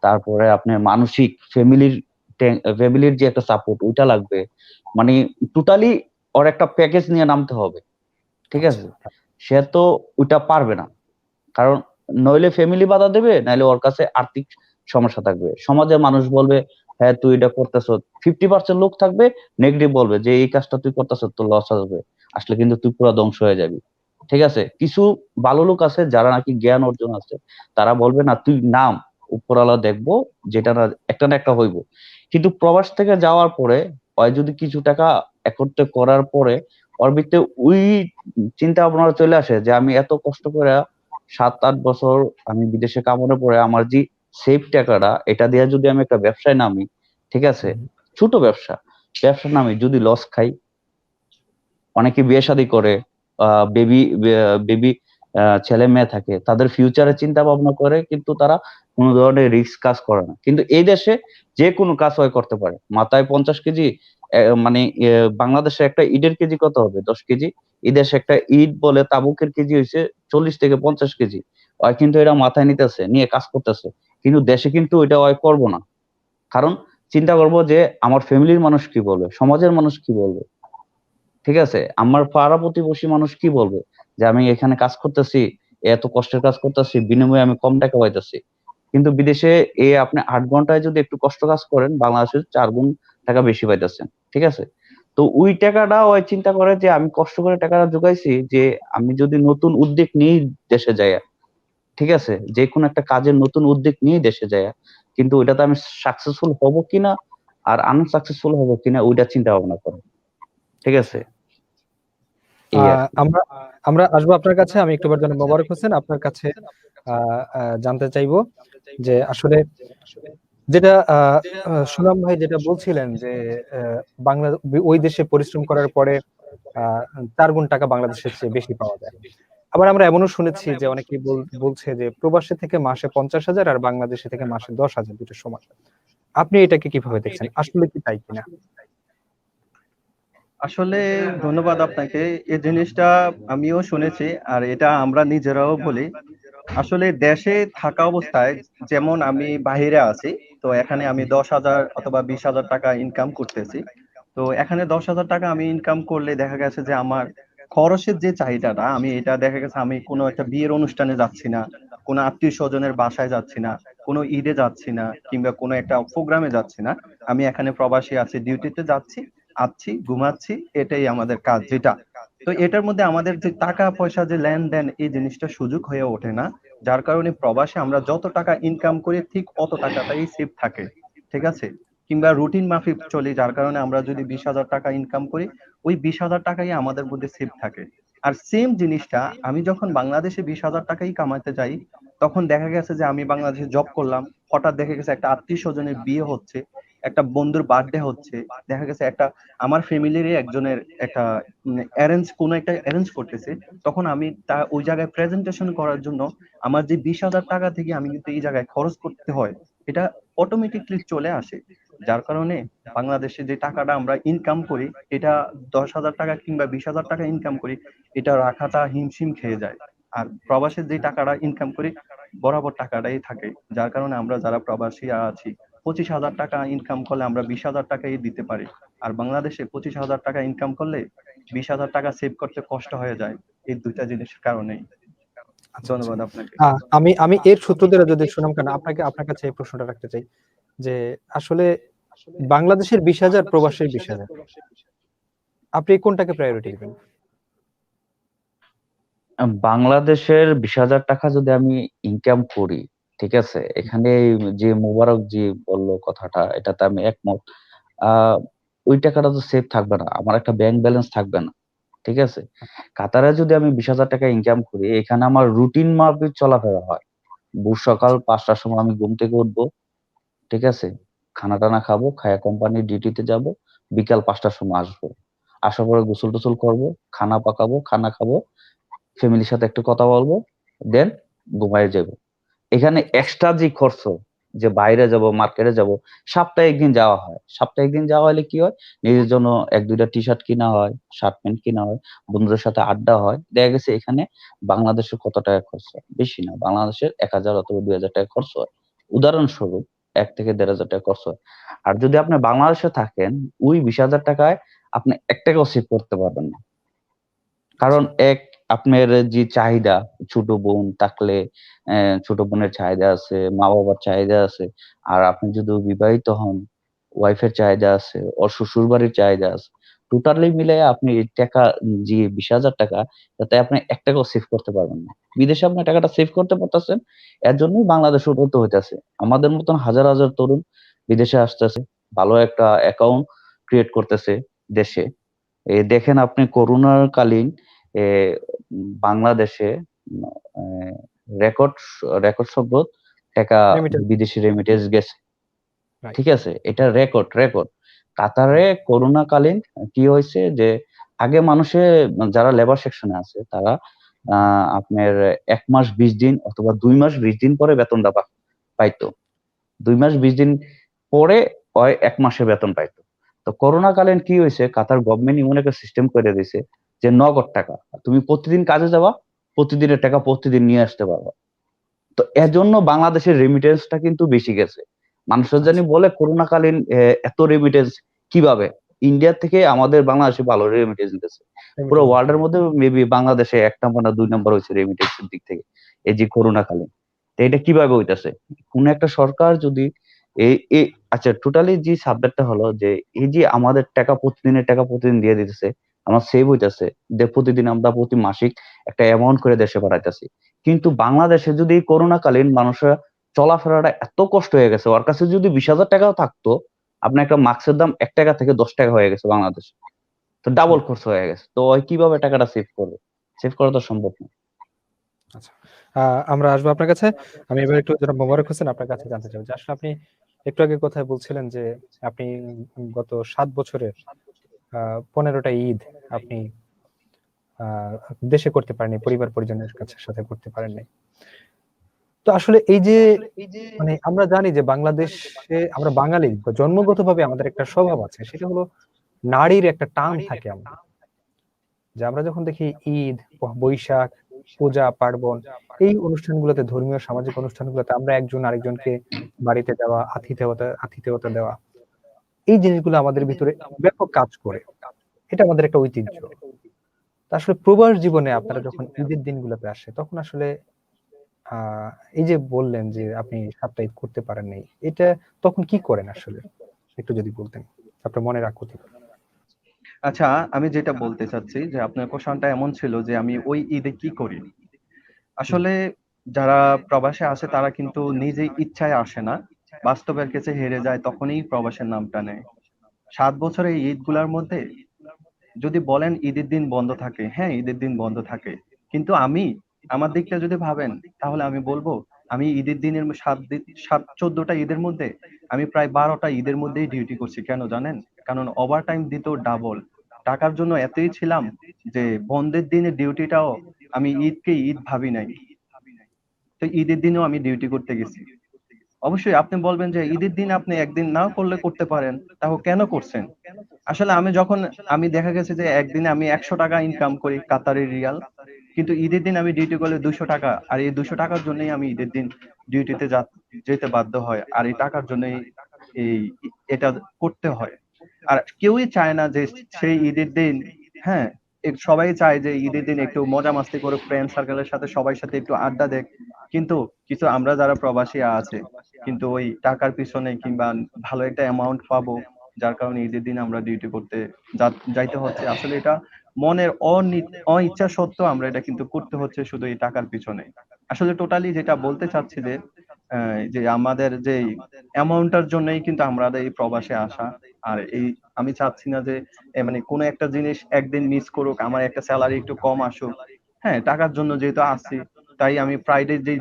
তারপরে আপনার মানসিক ফ্যামিলির যে একটা সাপোর্ট ওইটা লাগবে, মানে টোটালি ওর একটা প্যাকেজ নিয়ে নামতে হবে। ঠিক আচ্ছা, আছে, সে তো ওইটা পারবে না, কারণ নইলে ফ্যামিলি বাধা দেবে, নাইলে ওর কাছে আর্থিক সমস্যা থাকবে, সমাজের মানুষ বলবে হ্যাঁ তুই এটা করতেছ, 50% লোক থাকবে নেগেটিভ বলবে যে এই কাজটা তুই করতেছ তোর লস হবে, আসলে কিন্তু তুই পুরো ধ্বংস হয়ে যাবি। ঠিক আছে, কিছু ভালো লোক আছে যারা নাকি জ্ঞান অর্জন আছে, তারা বলবে না তুই নাম, উপরওয়ালা দেখবো, যেটা না একটা হইব। কিন্তু প্রবাস থেকে যাওয়ার পরে ওই যদি কিছু টাকা একত্র করার পরে ওর ভিতরে ওই চিন্তা ভাবনা চলে আসে যে আমি এত কষ্ট করে 7-8 বছর আমি বিদেশে কামানোর পরে আমার যে সেভ টাকাটা, এটা দিয়ে যদি আমি একটা ব্যবসায় নামি, ঠিক আছে, ছোট ব্যবসা নামি, যদি লস খাই, অনেকে বিয়ে শাদী করে, বেবি বেবি ছেলে মেয়ে থাকে, তাদের ফিউচারের চিন্তা ভাবনা করে, কিন্তু তারা কোনো ধরনের রিস্ক কাজ করে না। কিন্তু এই দেশে যে কোনো কাজ হয় করতে পারে, মাথায় 50 কেজি, মানে বাংলাদেশে একটা ইটের কেজি কত হবে, 10 কেজি। এই দেশে একটা ইট বলে তাবুকের কেজি হয়েছে 40 থেকে 50 কেজি। ওই কিন্তু এটা মাথায় নিতেছে, নিয়ে কাজ করতেছে, কিন্তু দেশে কিন্তু এটা ওই করবো না। কারণ চিন্তা করবো যে আমার ফ্যামিলির মানুষ কি বলবে, সমাজের মানুষ কি বলবে, ঠিক আছে, আমার পাড়া প্রতিবেশী মানুষ কি বলবে যে আমি এখানে কাজ করতেছি, এত কষ্টের কাজ করতেছি, বিনিময়ে আমি কম টাকা পাইতেছি। কিন্তু বিদেশে আপনি 8 ঘন্টায় যদি একটু কষ্ট কাজ করেন, বাংলাদেশে 4 গুণ টাকা বেশি পাইতেছেন। ঠিক আছে, তো ওই টাকাটা ওই চিন্তা করে যে আমি কষ্ট করে টাকাটা জোগাইছি, যে আমি যদি নতুন উদ্যোগ নিই দেশে যাই, ঠিক আছে, যে কোনো একটা কাজের নতুন উদ্যোগ নিয়ে দেশে যায়, কিন্তু ওইটাতে আমি সাকসেসফুল হব কিনা আর আনসাকসেসফুল হব কিনা ওইটা চিন্তা ভাবনা করে। ঠিক আছে, এই আর কি। আমরা আমরা আসবো আপনার কাছে। আমি একটুবার জন্য মোবারক হোসেন আপনার কাছে জানতে চাইবো যে আসলে যেটা সুনাম ভাই যেটা বলছিলেন যে বাংলা ওই দেশে পরিশ্রম করার পরে 4 গুণ টাকা বাংলাদেশের চেয়ে বেশি পাওয়া যায়। আবার আমরা এমনও শুনেছি যে অনেকেই বলছে যে প্রবাসী থেকে মাসে 50,000 আর বাংলাদেশে থেকে মাসে 10,000 দুটো সমান। আপনি এটাকে কিভাবে দেখছেন, আসলে কি তাই কিনা? আসলে ধন্যবাদ আপনাকে। এই জিনিসটা আমিও শুনেছি, আর এটা আমরা নিজেরাও বলি। আসলে দেশে থাকা অবস্থায়, যেমন আমি বাহিরে আছি, তো এখানে আমি 10,000 অথবা 20,000 টাকা ইনকাম করতেছি। তো এখানে 10,000 টাকা আমি ইনকাম করলে দেখা গেছে যে আমার খরচের যে চাহিদাটা, আমি এটা দেখা গেছে আমি কোনো একটা বিয়ের অনুষ্ঠানে যাচ্ছি না, কোনো আত্মীয় স্বজনের বাসায় যাচ্ছি না, কোনো ঈদে যাচ্ছি না, কিংবা কোনো একটা প্রোগ্রামে যাচ্ছি না। আমি এখানে প্রবাসী আছি, ডিউটিতে যাচ্ছি, আছি, ঘুমাচ্ছি, এটাই আমাদের কাজ যেটা। তো এটার মধ্যে আমাদের যে টাকা পয়সা যে লেনদেন, এই জিনিসটা সুযোগ হয়ে ওঠে না। যার কারণে প্রবাসে আমরা যত টাকা ইনকাম করি ঠিক অত টাকাটাই সেভ থাকে। ঠিক আছে, কিংবা রুটিন মাফিক চলি, যার কারণে আমরা যদি 20,000 টাকা ইনকাম করি, ওই 20,000 টাকাই আমাদের মধ্যে সেভ থাকে। আর সেম জিনিসটা আমি যখন বাংলাদেশে 20,000 টাকাই কামাতে যাই, তখন দেখা গেছে যে আমি বাংলাদেশে জব করলাম, হঠাৎ দেখা গেছে একটা আত্মীয় স্বজনের বিয়ে হচ্ছে, একটা বন্ধুর বার্থডে হচ্ছে, দেখা গেছে একটা আমার ফ্যামিলিরই একজনের একটা কোনো একটা অ্যারেঞ্জ করতেছে, তখন আমি ওই জায়গায় প্রেজেন্টেশন করার জন্য আমার যে 20,000 টাকা থেকে আমি কিন্তু এই জায়গায় খরচ করতে হয়, এটা অটোমেটিকলি চলে আসে। যার কারণে বাংলাদেশে যে টাকাটা আমরা ইনকাম করি, এটা 10,000 টাকা কিংবা 20,000 টাকা ইনকাম করি, এটা রাখাটা হিমশিম খেয়ে যায়। আর প্রবাসের যে টাকাটা ইনকাম করি, বরাবর টাকাটাই থাকে। যার কারণে আমরা যারা প্রবাসী আছি, 25,000 টাকা ইনকাম করলে আমরা 20,000 টাকাই দিতে পারি। আর বাংলাদেশে 25,000 টাকা ইনকাম করলে 20,000 টাকা সেভ করতে কষ্ট হয়ে যায়, এই দুইটা জিনিসের কারণেই। আচ্ছা আচ্ছা। ধন্যবাদ আপনাকে। আমি আমি এর সূত্র ধরে যদি সুনাম খান আপনার কাছে এই প্রশ্নটা রাখতে চাই যে আসলে বাংলাদেশের 20,000 প্রবাসের 20,000 আপনি কোনটাকে প্রায়োরিটি দিবেন? বাংলাদেশের 20,000 টাকা যদি আমি ইনকাম করি, ঠিক আছে, এখানে যে মোবারক জি বললো কথাটা, এটাতে আমি একমত। আহ ওই টাকাটা তো সেভ থাকবে না, আমার একটা ব্যাংক ব্যালেন্স থাকবে না। ঠিক আছে, কাতারে যদি আমি 20,000 টাকা ইনকাম করি, এখানে আমার রুটিন মাফিক চলাফেরা হয়। সকাল 5টার সময় আমি ঘুম থেকে উঠবো, ঠিক আছে, খানা টানা খাবো, খায়া কোম্পানির ডিউটিতে যাব, বিকাল 5টার সময় আসবো, আসার পরে গোসল টোসল করবো, খানা পাকাবো, খানা খাবো, ফ্যামিলির সাথে একটু কথা বলবো, দেন ঘুমায় যাব। এখানে এক্সট্রা যে খরচ, যে বাইরে যাব, মার্কেটে যাব, সপ্তাহে একদিন যাওয়া হয়। সপ্তাহে একদিন যাওয়া হলে কি হয়, নিজের জন্য 1-2টা টি শার্ট কিনা হয়, শার্ট প্যান্ট কিনা হয়, বন্ধুদের সাথে আড্ডা হয়। দেখা গেছে এখানে বাংলাদেশে কত টাকা খরচ হয়, বেশি না, বাংলাদেশের 1,000 অথবা 2,000 টাকা খরচ হয়, উদাহরণস্বরূপ 1 থেকে 1,500 টাকা খরচ হয়। আর যদি আপনি বাংলাদেশে থাকেন, ওই 20,000 টাকায় আপনি 1 টাকাও সেভ করতে পারবেন না। কারণ আচ্ছা। আপনার যে চাহিদা, ছোট বোন থাকলে ছোট বোনের চাহিদা আছে, মা বাবার চাহিদা আছে, আর আপনি যদি বিবাহিত হন, ওয়াইফের চাহিদা আছে, ওর শ্বশুর বাড়ির চাহিদা আছে, টোটালি মিলে আপনি এই টাকা, যে 20,000 টাকা, তাতে আপনি 1 টাকাও সেভ করতে পারবেন না। বিদেশে আপনি টাকাটা সেভ করতে পারতেছেন, এর জন্যই বাংলাদেশ উন্নত হইতেছে। আমাদের মতন হাজার হাজার তরুণ বিদেশে আসতেছে, ভালো একটা অ্যাকাউন্ট ক্রিয়েট করতেছে দেশে। দেখেন আপনি করোনার কালীন এ বাংলাদেশে রেকর্ড রেকর্ড সংখ্যক টাকা রেমিটেন্স। বিদেশি রেমিটেন্স গেছে। রাইট। ঠিক আছে, এটা রেকর্ড রেকর্ড। কাতারে করোনা কালীন কি হয়েছে যে আগে মানুষে যারা লেবার সেকশনে আছে তারা আপনার 1 মাস 20 দিন অথবা 2 মাস 20 দিন পরে বেতনটা পাইতো। 2 মাস 20 দিন পরে ওই 1 মাসে বেতন পাইতো। তো করোনা কালীন কি হয়েছে, কাতার গভর্নমেন্ট এমন একটা সিস্টেম করে দিয়েছে যে নগদ টাকা, তুমি প্রতিদিন কাজে যাবা, প্রতিদিনের টাকা প্রতিদিন নিয়ে আসতে পারবা। তো এজন্য বাংলাদেশের রেমিটেন্সটা কিন্তু বেশি গেছে। মানুষের জানি আচ্ছা। বলে করোনা কালীন এত রেমিটেন্স কিভাবে, ইন্ডিয়া থেকে আমাদের বাংলাদেশে ভালো রেমিটেন্স গেছে। পুরো রেমিটেন্স ওয়ার্ল্ড দিতে এর হবে। মধ্যে মেবি বাংলাদেশে 1 নম্বর না 2 নম্বর হয়েছে রেমিটেন্স এর দিক থেকে, এই যে করোনা কালীন। তো এটা কিভাবে হইতাছে, কোন একটা সরকার যদি এই এই আচ্ছা টোটালি যে সাবজেক্টটা হলো যে এই যে আমাদের টাকা প্রতিদিনের টাকা প্রতিদিন দিয়ে দিতেছে, আমার সেভ হইতাছে, যে প্রতিদিন আমরা প্রতি মাসিক একটা অ্যামাউন্ট করে দেশে পাঠাইতেছি। কিন্তু বাংলাদেশে যদি এই করোনাকালীন মানুষের চলাফেরাটা এত কষ্ট হয়ে গেছে, ওর কাছে যদি 20,000 টাকাও থাকতো, আপনার একটা মাস্কের দাম 1 টাকা থেকে 10 টাকা হয়ে গেছে বাংলাদেশে। তো ডাবল হুম। খরচ হয়ে গেছে। তো ওই কিভাবে টাকাটা সেভ করবে? সেভ করা তো সম্ভব না। আচ্ছা। আমরা আসবো আপনার কাছে। আমি এবার একটু জনাব মোবারক হোসেন আপনার কাছে জানতে চাই যে আসলে আপনি একটু আগে কথায় বলছিলেন যে আপনি গত 7 বছরে 15টা ঈদ আপনি দেশে করতে পারেননি, পরিবার পরিজনের কাছে সাথে করতে পারেননি। তো আসলে এই যে মানে আমরা জানি যে বাংলাদেশে আমরা বাঙালি জন্মগতভাবে আমাদের একটা স্বভাব আছে, সেটা হলো নারীর একটা টান থাকে আমাদের। যে আমরা যখন দেখি ঈদ, বৈশাখ, পূজা, পার্বণ, এই অনুষ্ঠানগুলোতে, ধর্মীয় সামাজিক অনুষ্ঠানগুলোতে আমরা একজন আরেকজনকে বাড়িতে দেওয়া, আতিথেয়তা দেওয়া, এই জিনিসগুলো আমাদের ভিতরে ব্যাপক কাজ করে। এটা আমাদের একটা ঐতিহ্য। তা আসলে প্রবাস জীবনে আপনারা যখন ঈদের দিনগুলোতে আসে তখন আসলে আ এই যে বললেন যে আপনি ৭ টা ঈদ করতে পারেন নাই। এটা তখন কি করেন আসলে? একটু যদি বলতেন। আপনার মনের আকুতি। আচ্ছা, আমি যেটা বলতে চাচ্ছি যে আপনার কোশ্চেনটা এমন ছিল যে আমি ওই ঈদে কি করি? জি। আসলে যারা প্রবাসে আসে তারা কিন্তু নিজে ইচ্ছায় আসে না। বাস্তবের কাছে হেরে যায় তখনই প্রবাসের নামটা নেয়। ৭ বছরের এই ঈদগুলার মধ্যে যদি বলেন ঈদের দিন বন্ধ থাকে, হ্যাঁ ঈদের দিন বন্ধ থাকে। কিন্তু আমার দিকটা যদি ভাবেন তাহলে আমি বলবো আমি ঈদের দিনের 14টা ঈদের মধ্যে আমি প্রায় 12টা ঈদের মধ্যেই ডিউটি করছি। কেন জানেন? কারণ ওভার টাইম দিত ডাবল। টাকার জন্য এতই ছিলাম যে বন্ধের দিনে ডিউটিটাও আমি ঈদকে ঈদ ভাবি নাই। তো ঈদের দিনেও আমি ডিউটি করতে গেছি। অবশ্যই আপনি বলবেন যে ঈদের দিন আপনি একদিন নাও করলে করতে পারেন, তাও কেন করছেন? আসলে আমি দেখা গেছে যে একদিনে আমি 100 টাকা ইনকাম করি কাতারি রিয়াল, কিন্তু ঈদের দিন আমি ডিউটি করলে 200 টাকা, আর এই 200 টাকার জন্যই আমি ঈদের দিন ডিউটিতে যেতে বাধ্য হয়, আর এই টাকার জন্যই এই এটা করতে হয়। আর কেউই চায় না যে সেই ঈদের দিন, হ্যাঁ, সবাই চায় যে ঈদের দিন একটু মজা মাস্তি করে ফ্রেন্ড সার্কেলের সাথে সবার সাথে একটু আড্ডা দেখ। কিন্তু কিছু আমরা যারা প্রবাসী আছে, কিন্তু ওই টাকার পিছনে কিংবা ভালো একটা অ্যামাউন্ট পাবো, যার কারণে ঈদের দিন আমরা ডিউটি করতে যাইতে হচ্ছে। আসলে এটা মনের অনিচ্ছা সত্ত্বেও আমরা এটা কিন্তু করতে হচ্ছে শুধু এই টাকার পিছনে। আসলে টোটালি যেটা বলতে চাচ্ছি যে আমাদের যে অ্যামাউন্টটার জন্যই কিন্তু আমরা এই প্রবাসে আসা। আর এই আমি চাচ্ছি না যে মানে কোনো একটা জিনিস একদিন মিস করুক, আমার একটা স্যালারি একটু কম আসুক। হ্যাঁ, টাকার জন্য যেহেতু আসছি, তাই আমি ফ্রাইডে যে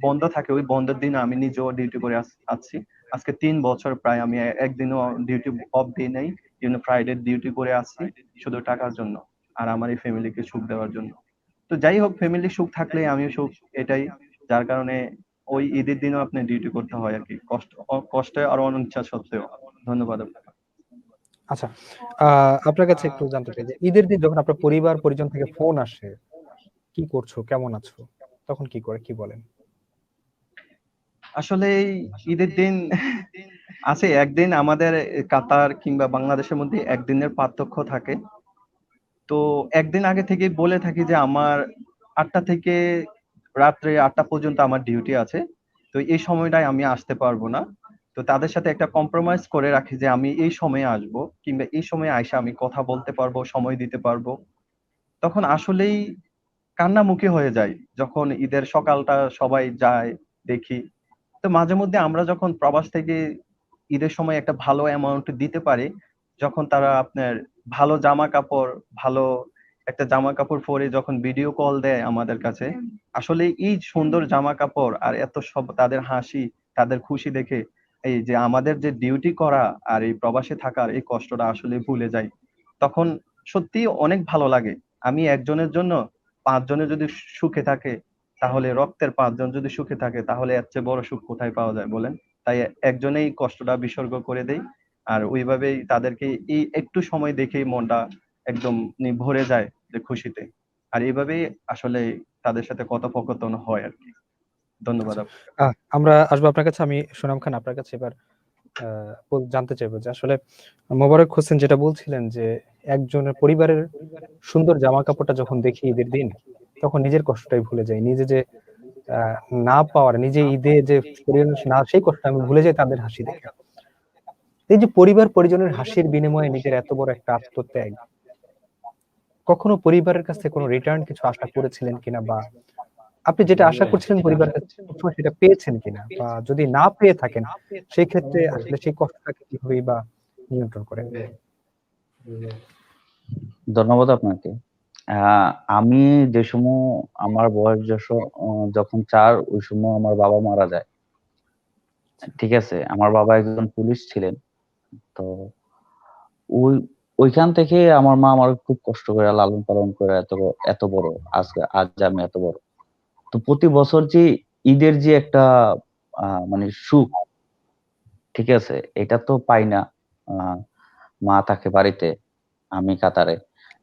বন্ধ থাকে ওই বন্ধের দিন আমি নিজেও ডিউটি করে আসছি। আজকে 3 বছর প্রায় আমি একদিনও ডিউটি অফ দিই নাই। কিন্তু ফ্রাইডে ডিউটি করে আসছি শুধু টাকার জন্য, আর আমার এই ফ্যামিলিকে সুখ দেওয়ার জন্য। তো যাই হোক, ফ্যামিলি সুখ থাকলে আমিও সুখ, এটাই। যার কারণে ওই ঈদের দিনও আপনি ডিউটি করতে হয় আর কি, কষ্টে আর অনিচ্ছা সত্ত্বেও। ধন্যবাদ আপনাকে। আচ্ছা। আপনার কাছে একটু জানতে চাই যে ঈদের দিন যখন আপনার পরিবার পরিজন থেকে ফোন আসে, কি করছো? কেমন আছো? তখন কি বলেন? আসলে এই ঈদের দিন একদিন আমাদের কাতার কিংবা বাংলাদেশের মধ্যে একদিনের পার্থক্য থাকে। তো একদিন আগে থেকেই বলে থাকি যে আমার 8টা থেকে রাত্রে 8টা পর্যন্ত আমার ডিউটি আছে, তো এই সময়টায় আমি আসতে পারবো না। তো তাদের সাথে একটা কম্প্রোমাইজ করে রাখি যে আমি এই সময়ে আসবো, কিংবা এই সময়ে আইসা আমি কথা বলতে পারবো, সময় দিতে পারবো। তখন আসলেই কান্নামুখী হয়ে যায় যখন ঈদের সকালটা সবাই যায় দেখি। তো মাঝে মধ্যে আমরা যখন প্রবাস থেকে ঈদের সময় একটা ভালো অ্যামাউন্ট দিতে পারি, যখন তারা আপনার ভালো জামা কাপড়, ভালো একটা জামা কাপড় পরে যখন ভিডিও কল দেয় আমাদের কাছে, আসলে এই সুন্দর জামা কাপড় আর এত সব তাদের হাসি, তাদের খুশি দেখে এই যে আমাদের যে ডিউটি করা আর এই প্রবাসে থাকার এই কষ্টটা আসলে ভুলে যাই। তখন সত্যি অনেক ভালো লাগে। আমি একজনের জন্য 5 জনে যদি সুখে থাকে, তাহলে রক্তের 5 জন যদি সুখে থাকে, তাহলে এর চেয়ে বড় সুখ কোথায় পাওয়া যায় বলেন? তাই একজনেই কষ্টটা বিসর্গ করে দেই। আর ওইভাবেই তাদেরকে এই একটু সময় দেখেই মনটা একদম ভরে যায় যে খুশিতে। আর এইভাবেই আসলে তাদের সাথে কথোপকথন হয় আর কি। ধন্যবাদ আচ্ছা, আপনাকে। আমরা আসবো আপনার কাছে। আমি সুনাম খান আপনার কাছে এবার জানতে চাইবো যে আসলে মোবারক হোসেন যেটা বলছিলেন যে একজনের পরিবারের সুন্দর জামা কাপড়টা যখন দেখি ঈদের দিন, তখন নিজের কষ্টটাই ভুলে যাই। নিজে যে আহ, না পাওয়ার, নিজে ঈদে যে পরিবার না, সেই কষ্টটা আমি ভুলে যাই তাদের হাসি দেখে। এই যে পরিবার পরিজনের হাসির বিনিময়ে নিজের এত বড় একটা আত্মত্যাগ, কখনো পরিবারের কাছ থেকে কোনো রিটার্ন কিছু আশা করেছিলেন কিনা, বা আপনি যেটা আশা করছিলেন পরিবারের কাছে সবসময় সেটা পেয়েছেন কিনা, বা যদি না পেয়ে থাকেন সেই ক্ষেত্রে আসলে সেই কষ্টটাকে কিভাবেই বা নিয়ন্ত্রণ করেন? ধন্যবাদ আপনাকে। আহ, আমি যে সময় আমার বয়স যখন 4, ওই সময় আমার বাবা মারা যায়। ঠিক আছে, আমার বাবা একজন পুলিশ ছিলেন। তো ওই ওইখান থেকে আমার মা আমার খুব কষ্ট করে লালন পালন করে এত বড়, আজ আমি এত বড়। তো প্রতি বছর যে ঈদের যে একটা মানে সুখ, ঠিক আছে, এটা তো পাই না। আহ, মা থাকে বাড়িতে, আমি কাতারে,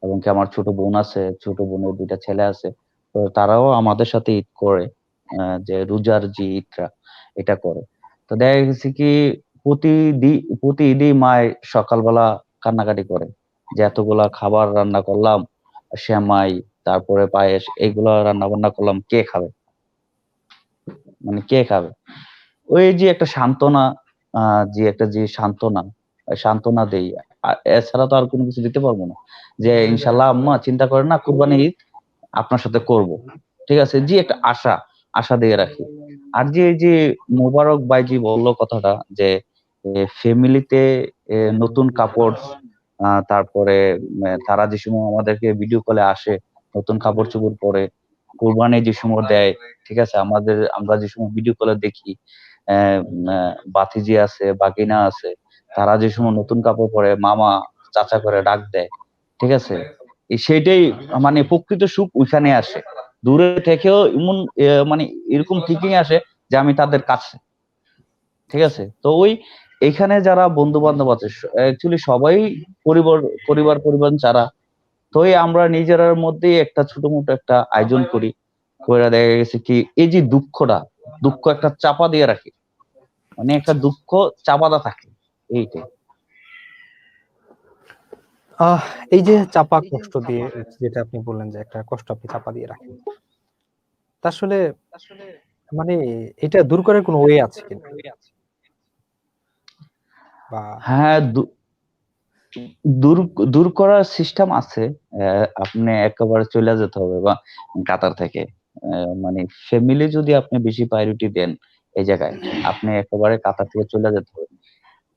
এবং কি আমার ছোট বোন আছে, ছোট বোনের 2টা ছেলে আছে। তো তারাও আমাদের সাথে ঈদ করে, যে রোজার যে ঈদটা, এটা করে। তো দেখা গেছে কি প্রতি ঈদেই মায়ের সকালবেলা কান্নাকাটি করে যে এতগুলা খাবার রান্না করলাম, সেমাই, তারপরে পায়েস, এগুলা রান্না বান্না করলাম, কে খাবে, মানে কে খাবে। ওই যে একটা সান্ত্বনা, যে সান্ত্বনা, সান্ত্বনা দেই। আর এছাড়া তো আর কোনো কিছু দিতে পারবো না। যে ইনশাল্লাহ আম্মা চিন্তা করেন না, কুরবানি ঈদ আপনার সাথে করব, ঠিক আছে, জি একটা আশা দিয়ে রাখি। আর যে এই যে মোবারক ভাইজি বললো কথাটা, যে ফ্যামিলিতে নতুন কাপড়, তারপরে তারা যে সময় আমাদেরকে ভিডিও কলে আসে, নতুন কাপড় চোপড় পরে কোরবানি যে সময় দেয়, ঠিক আছে, আমরা যে সময় ভিডিও কলে দেখি, বাতিজি আছে, বাগিনা আছে, তারা যে সময় নতুন কাপড় পরে মামা চাচা করে ডাক দেয়, ঠিক আছে, সেটাই মানে প্রকৃত সুখ ওইখানে আসে। দূরে থেকেও এমন মানে এরকম ঠিকই আসে যে আমি তাদের কাছে, ঠিক আচ্ছা, আছে। তো এখানে যারা বন্ধু বান্ধব আছে, অ্যাকচুয়ালি সবাই পরিবার পরিবার পরিবার যারা, তো আমরা নিজেরার মধ্যেই একটা ছোট মোটো একটা আয়োজন করি, করে দেখা গেছে কি এই যে দুঃখ একটা চাপা দিয়ে রাখি, মানে একটা আচ্ছা। দুঃখ চাপাদা থাকে, এইটাই। আহ এই যে চাপা কষ্ট দিয়ে, যেটা আপনি বললেন যে একটা কষ্ট আপনি চাপা দিয়ে রাখেন, তা আসলে মানে এটা দূর করার কোনো ওয়ে আছে কিনা, বা হ্যাঁ, দূর দূর করার সিস্টেম আছে। আপনি একেবারে চলে যেতে হবে বা কাতার থেকে, মানে ফ্যামিলি যদি আপনি বেশি প্রায়োরিটি দেন এই জায়গায়, আপনি একেবারে কাতার থেকে চলে যেতে হবে।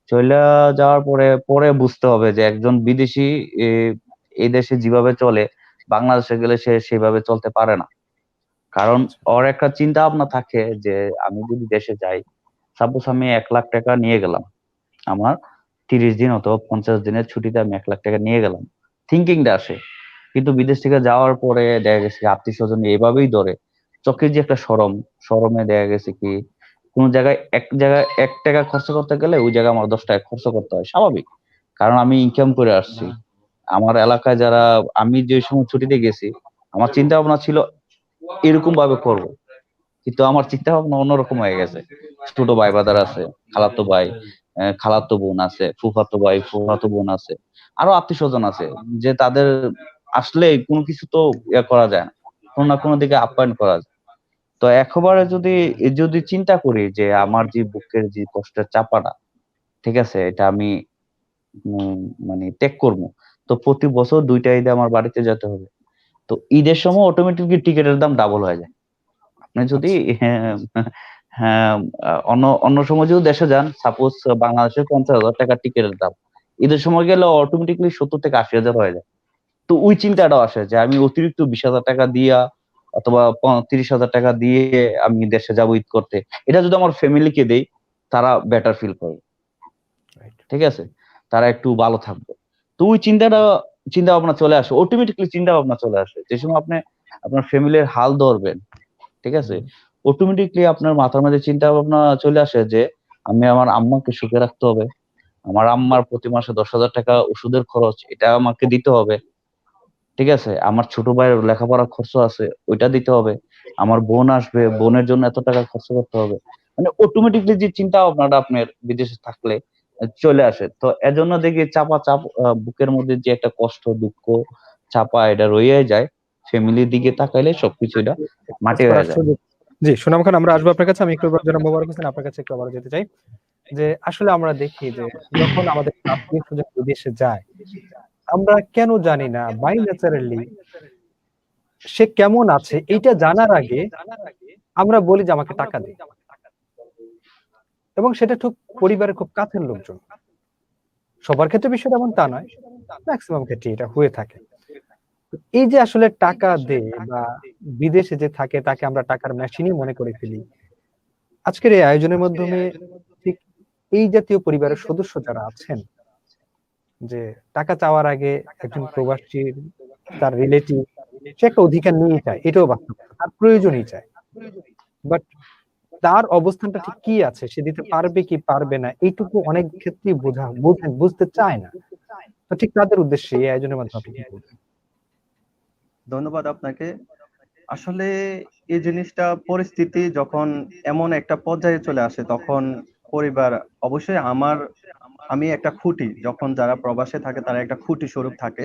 চলে যাওয়ার পরে পরে বুঝতে হবে যে একজন বিদেশি এ, এই দেশে যেভাবে চলে, বাংলাদেশে গেলে সে সেভাবে চলতে পারে না। কারণ আচ্ছা, ওর একটা চিন্তা ভাবনা থাকে যে আমি যদি দেশে যাই, সাপোজ আমি 1 লাখ টাকা নিয়ে গেলাম, আমার 30 দিন অথবা 50 দিনের ছুটিতে আমি 1 লাখ টাকা নিয়ে গেলাম, থিঙ্কিংটা আসে। কিন্তু বিদেশ থেকে যাওয়ার পরে দেখা গেছে আত্মীয় স্বজন এভাবেই ধরে, চোখের যে একটা সরমে দেখা গেছে কি কোন জায়গায় 1 টাকা খরচ করতে গেলে ওই জায়গায় আমার 10 টাকা খরচ করতে হয়, স্বাভাবিক। কারণ আমি ইনকাম করে আসছি। আমার এলাকায় যারা, আমি যে সময় ছুটিতে গেছি, আমার চিন্তা ভাবনা ছিল এরকম ভাবে করব, কিন্তু আমার চিন্তা ভাবনা অন্যরকম হয়ে গেছে। ছোট ভাই বাদার আছে, খালাতো ভাই, খালাতো বোন আছে, ফুফাতো ভাই ফুফাতো বোন আছে, আরো আত্মীয় স্বজন আছে, যে তাদের আসলে কোনো কিছু তো করা যায় না, কোনো না কোনো দিকে আপ্যায়ন করা যায়। তো একবারে যদি চিন্তা করি যে আমার যে বুকের যে কষ্টের চাপাটা, ঠিক আছে, এটা আমি উম, মানে ত্যাগ করবো, তো প্রতি বছর 2টা ঈদে আমার বাড়িতে যেতে হবে। তো ঈদের সময় অটোমেটিকলি টিকিটের দাম ডাবল হয়ে যায়। আপনি যদি আচ্ছা। হ্যাঁ, হ্যাঁ, অন্য অন্য সময় যদি দেশে যান, সাপোজ বাংলাদেশের 50,000 টাকা টিকিটের দাম, ঈদের সময় গেলে অটোমেটিকলি 70 থেকে 80 হাজার হয়ে যায়। তো ওই চিন্তাটাও আসে যে আমি অতিরিক্ত 20,000 টাকা দিয়া অথবা 30,000 টাকা দিয়ে আমি দেশে যাবো ঈদ করতে, এটা যদি আমার ফ্যামিলিকে দেই, তারা বেটার ফিল করবে, রাইট। ঠিক আছে, তারা একটু ভালো থাকবে। তো ওই চিন্তা ভাবনা চলে আসে, অটোমেটিকলি চিন্তা ভাবনা চলে আসে যে সময় আপনি আপনার ফ্যামিলির হাল ধরবেন, ঠিক আছে, অটোমেটিকলি আপনার মাথার মধ্যে চিন্তা ভাবনা চলে আসে যে আমি আমার আম্মাকে সুখে রাখতে হবে, আমার আম্মার প্রতি মাসে 10,000 টাকা ওষুধের খরচ, এটা আমাকে দিতে হবে, ঠিক আছে, আমার ছোট ভাইয়ের লেখাপড়ার খরচ আছে, ওইটা দিতে হবে, আমার বোন আসবে, বোনের জন্য এত টাকা খরচ করতে হবে। মানে অটোমেটিকলি যে চিন্তা ভাবনাটা আপনার বিদেশে থাকলে চলে আসে, তো এজন্য দেখি চাপ বুকের মধ্যে যে একটা কষ্ট দুঃখ চাপা এটা রয়ে যায়, ফ্যামিলির দিকে তাকাইলে সবকিছু এটা কাজ মাটি করার হয়ে যায়। সুযোগ। জি, সুনাম খান, আমরা আসবো আপনার কাছে। আমি একটু জনাব মোবারক হোসেন আপনার কাছে একটু আবার যেতে চাই যে আসলে আমরা দেখি যে যখন আমাদের আত্মীয় স্বজন বিদেশে যায়, আমরা কেন জানি না বাই ন্যাচারালি সে কেমন আছে এইটা জানার আগে আমরা বলি যে আমাকে টাকা দে, এবং সেটা খুব পরিবারের খুব কাছের লোকজন। সবার ক্ষেত্রে বিষয়টা এমন তা নয়, ম্যাক্সিমাম ক্ষেত্রে এটা হয়ে থাকে। তো এই যে আসলে টাকা দে বা বিদেশে যে থাকে তাকে আমরা টাকার মেশিনই মনে করে ফেলি। আজকের এই আয়োজনের মাধ্যমে ঠিক এই জাতীয় পরিবারের সদস্য যারা আছেন, যে টাকা চাওয়ার আগে একজন প্রবাসীর তার রিলেটিভ সে একটা অধিকার নিয়ে চায়, এটাও বাস্তবতা, তার প্রয়োজনই চায়, বাট তার অবস্থানটা ঠিক কি আছে, সে দিতে পারবে কি পারবে না, এইটুকু অনেক ক্ষেত্রেই বুঝতে চায় না। তো ঠিক তাদের উদ্দেশ্যে এই আয়োজনের মাধ্যমে আপনি কি বলবেন? ধন্যবাদ আপনাকে। আসলে এই জিনিসটা পরিস্থিতি যখন এমন একটা পর্যায়ে চলে আসে, তখন পরিবার অবশ্যই আমি একটা খুঁটি, যখন যারা প্রবাসে থাকে তারা একটা খুঁটি স্বরূপ থাকে।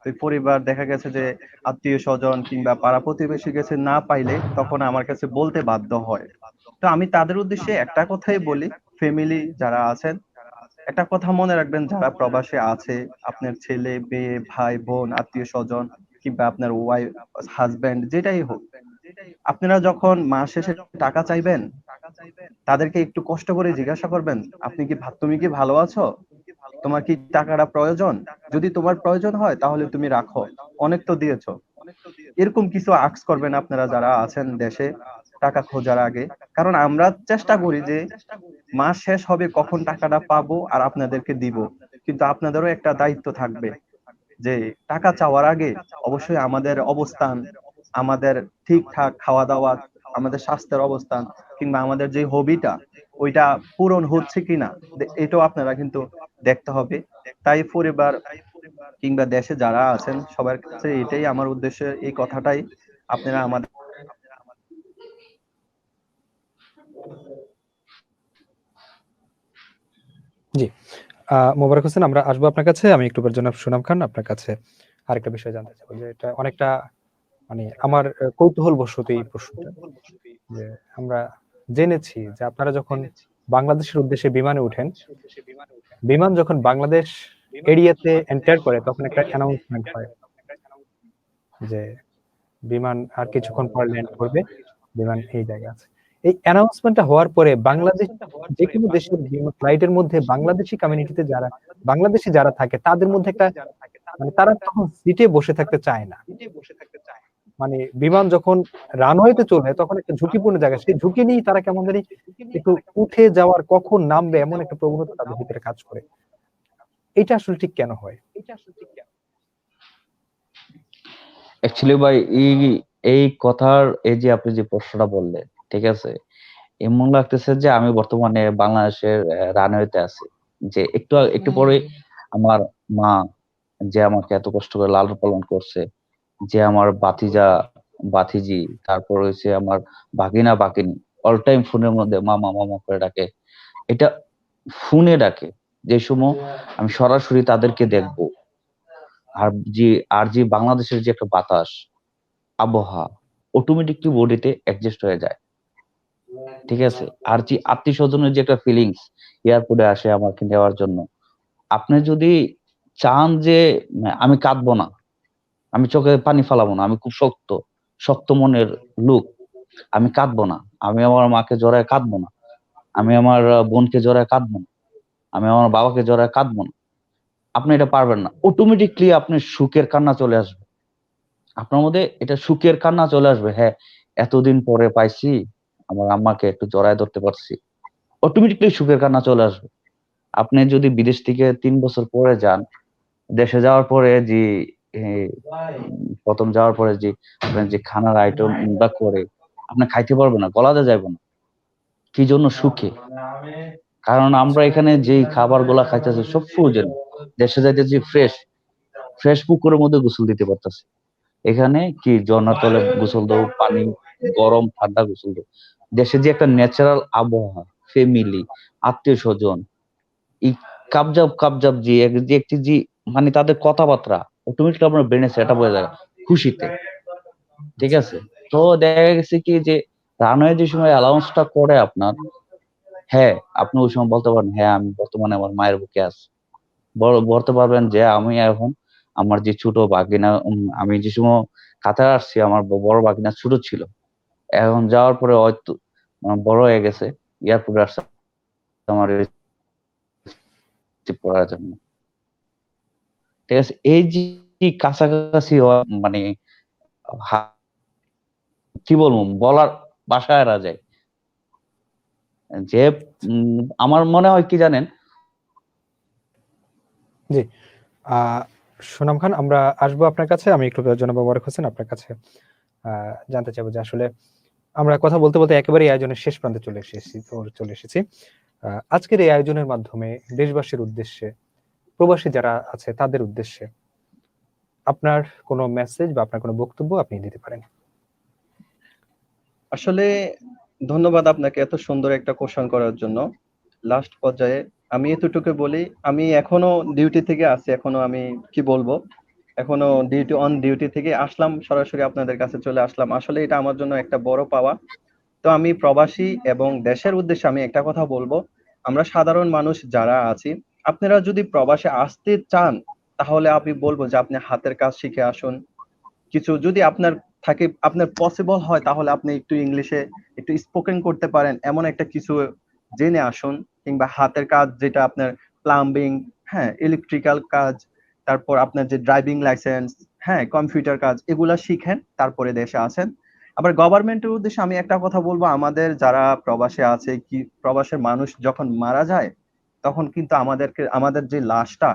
তো এই পরিবার দেখা গেছে যে আত্মীয় স্বজন কিংবা পাড়া প্রতিবেশী কাছে না পাইলে তখন আমার কাছে বলতে বাধ্য হয়। তো আমি তাদের উদ্দেশ্যে একটা কথাই বলি, ফ্যামিলি যারা আছেন, একটা কথা মনে রাখবেন, যারা প্রবাসে আছে, আপনার ছেলে মেয়ে ভাই বোন আত্মীয় স্বজন কিংবা আপনার ওয়াইফ হাজবেন্ড যেটাই হোক, আপনারা যখন মাস শেষে টাকা চাইবেন, তাদেরকে একটু কষ্ট করে জিজ্ঞাসা করবেন, তুমি কি ভালো আছো, তোমার কি টাকাটা প্রয়োজন, যদি তোমার প্রয়োজন হয় তাহলে তুমি রাখো, অনেক তো দিয়েছো। এরকম কিছু আস্ক করবেন আপনারা যারা আছেন দেশে টাকা খোঁজার আগে। কারণ আমরা চেষ্টা করি যে মাস শেষ হবে কখন টাকাটা পাবো আর আপনাদেরকে দিব, কিন্তু আপনাদেরও একটা দায়িত্ব থাকবে যে টাকা চাওয়ার আগে অবশ্যই আমাদের অবস্থান, আমাদের ঠিকঠাক খাওয়া দাওয়া, আমাদের স্বাস্থ্যের অবস্থান কিংবা আমাদের যে হবিটা ওইটা পূরণ হচ্ছে কিনা, এটাও আপনারা কিন্তু দেখতে হবে। তাই পরিবার কিংবা দেশে যারা আছেন সবার কাছে এটাই আমার উদ্দেশ্য, এই কথাটাই আপনারা আমাদের। জি, মোবারক হোসেন, আমরা আসবো আপনার কাছে। আমি একটু জনাব সুনাম খান আপনার কাছে আরেকটা বিষয় জানতে চাবো, যে এটা অনেকটা মানে আমার কৌতূহল বশত এই প্রশ্নটা, যে আমরা জেনেছি যে আপনারা যখন বাংলাদেশের উদ্দেশ্যে বিমানে উঠেন, বিমান যখন বাংলাদেশ এরিয়াতে এন্টার করে তখন একটা অ্যানাউন্সমেন্ট হয় যে বিমান আর কিছুক্ষণ পর ল্যান্ড করবে, বিমান এই জায়গায় আছে। এই অ্যানাউন্সমেন্টটা হওয়ার পরে বাংলাদেশ যে কোনো দেশের ফ্লাইটের মধ্যে বাংলাদেশি কমিউনিটিতে যারা বাংলাদেশি যারা থাকে তাদের মধ্যে একটা মানে তারা তখন সিটে বসে থাকতে চায় না। মানে বিমান যখন রানওয়েতে চলবে তখন একটা ঝুঁকিপূর্ণ জায়গা, সেই ঝুঁকি নিয়ে তারা কেমন জানি একটু উঠে যাওয়ার, কখন নামবে এমন একটা প্রবণতা তাদের ভিতরে কাজ করে। এটা আসলে ঠিক কেন হয়? অ্যাকচুয়ালি ভাই, এই এই কথার এই যে আপনি যে প্রশ্নটা বললেন, ঠিক আছে, এমন লাগতেছে যে আমি বর্তমানে বাংলাদেশের রানওয়েতে আছি। যে একটু পরে আমার মা, যে আমাকে এত কষ্ট করে লালন পালন করছে, যে আমার বাতিজা বাতিজি, তারপর হচ্ছে আমার ভাগিনা বাকিনী, অল টাইম ফোনের মধ্যে মামা মামা করে ডাকে, এটা ফোনে ডাকে, যে সময় আমি সরাসরি তাদেরকে দেখবো, আর যে বাংলাদেশের যে একটা বাতাস, আবহাওয়া অটোমেটিকলি বডিতে অ্যাডজাস্ট হয়ে যায়, ঠিক আছে। আর যে আত্মীয় স্বজনের যে একটা ফিলিংস এয়ারপোর্টে আসে আমাকে নেওয়ার জন্য, আপনি যদি চান যে আমি কাঁদবো না, আমি চোখে পানি ফেলাবো না, আমি খুব শক্ত শক্ত মনের লোক, আমি কাঁদবো না, আমি আমার মাকে জড়ায় কাঁদবো না, আমি আমার বোনকে জড়ায় কাঁদবো না, আমি আমার বাবাকে জড়ায় কাঁদবো না, আপনি এটা পারবেন না। অটোমেটিকলি আপনি সুখের কান্না চলে আসবে আপনার মধ্যে, এটা সুখের কান্না চলে আসবে। হ্যাঁ, এতদিন পরে পাইছি আমার আম্মাকে, একটু জড়ায় ধরতে পারছি, অটোমেটিকলি সুখের কান্না চলে আসবে। আপনি যদি বিদেশ থেকে 3 বছর পরে যান, দেশে যাওয়ার পরে যে এ, প্রথম যাওয়ার পরে যে আপনার যে খানার আইটেম গুলা করে আপনি খাইতে পারবেন না, গলাতে যাইব না। কি জন্য? সুখে। কারণ আমরা এখানে যেই খাবার গুলা খাইতেছি সব ফ্রোজেন, দেশে যাইতেছি ফ্রেশ ফ্রেশ পুকুরের মধ্যে গোসল দিতে পারতেছি। এখানে কি ঝর্ণার তলে গোসল দেবো, পানি গরম ঠান্ডা গোসল দেবো। দেশে যে একটা ন্যাচারাল আবহাওয়া, ফ্যামিলি, আত্মীয় স্বজন, এই কাবজাব কাবজাব যে একটি যে মানে তাদের কথাবার্তা অটোমেটিক আপনার ব্রেনে সেট আপ হয়ে যায় খুশিতে, ঠিক আছে। তো দেখা গেছে কি যে রানওয়ে যে সময় অ্যালাউন্সটা করে আপনার, হ্যাঁ আপনি ওই সময় বলতে পারেন হ্যাঁ আমি বর্তমানে আমার মায়ের বুকে আছি, বলতে পারবেন যে আমি এখন আমার যে ছোট বাগিনা, আমি যে সময় কাতার আসছি আমার বড় বাগিনা ছোট ছিল, এখন যাওয়ার পরে হয়তো বড় হয়ে গেছে, এয়ারপোর্টে আসছে আমার রিসিভ করার জন্য, ঠিক আছে। এই যে কাছাকাছি হওয়া মানে হা- কি বলবো, বলার বাসায় এরা যায় যে আমার মনে হয় কি জানেন। জি, সুনাম খান, আমরা আসবো আপনার কাছে। আমি একটু জনাব মোবারক হোসেন আপনার কাছে জানতে চাইবো যে আসলে আমরা কথা বলতে বলতে একেবারে এই আয়োজনের শেষ প্রান্তে চলে এসেছি। আজকের এই আয়োজনের মাধ্যমে দেশবাসীর উদ্দেশ্যে, প্রবাসী যারা আছে তাদের উদ্দেশ্যে আপনার কোনো মেসেজ বা আপনার কোনো বক্তব্য আপনি দিতে পারেন। আসলে ধন্যবাদ আপনাকে এত সুন্দর একটা কোশ্চেন করার জন্য। লাস্ট পর্যায়ে আমি এতটুকু বলি, আমি এখনো ডিউটি থেকে আছি, এখনো আমি কি বলবো, এখনো ডিউটি থেকে আসলাম, সরাসরি আপনাদের কাছে চলে আসলাম। আসলে এটা আমার জন্য একটা বড় পাওয়া। তো আমি প্রবাসী এবং দেশের উদ্দেশ্যে আমি একটা কথা বলবো, আমরা সাধারণ মানুষ যারা আছি, আপনারা যদি প্রবাসে আসতে চান, তাহলে আমি বলবো যে আপনি হাতের কাজ শিখে আসুন। কিছু যদি আপনার থাকে, আপনার পসিবল হয়, তাহলে আপনি একটু ইংলিশে একটু স্পোকেন করতে পারেন, এমন একটা কিছু জেনে আসুন। কিংবা হাতের কাজ যেটা আপনার প্লাম্বিং, হ্যাঁ, ইলেকট্রিক্যাল কাজ, তারপর আপনার যে ড্রাইভিং লাইসেন্স, হ্যাঁ, কম্পিউটার কাজ, এগুলা শিখেন, তারপরে দেশে আসেন। আবার গভর্নমেন্টের উদ্দেশ্যে আমি একটা কথা বলবো, আমাদের যারা প্রবাসে আছে, কি প্রবাসের মানুষ যখন মারা যায়, তখন কিন্তু আমাদের যে লাশটা,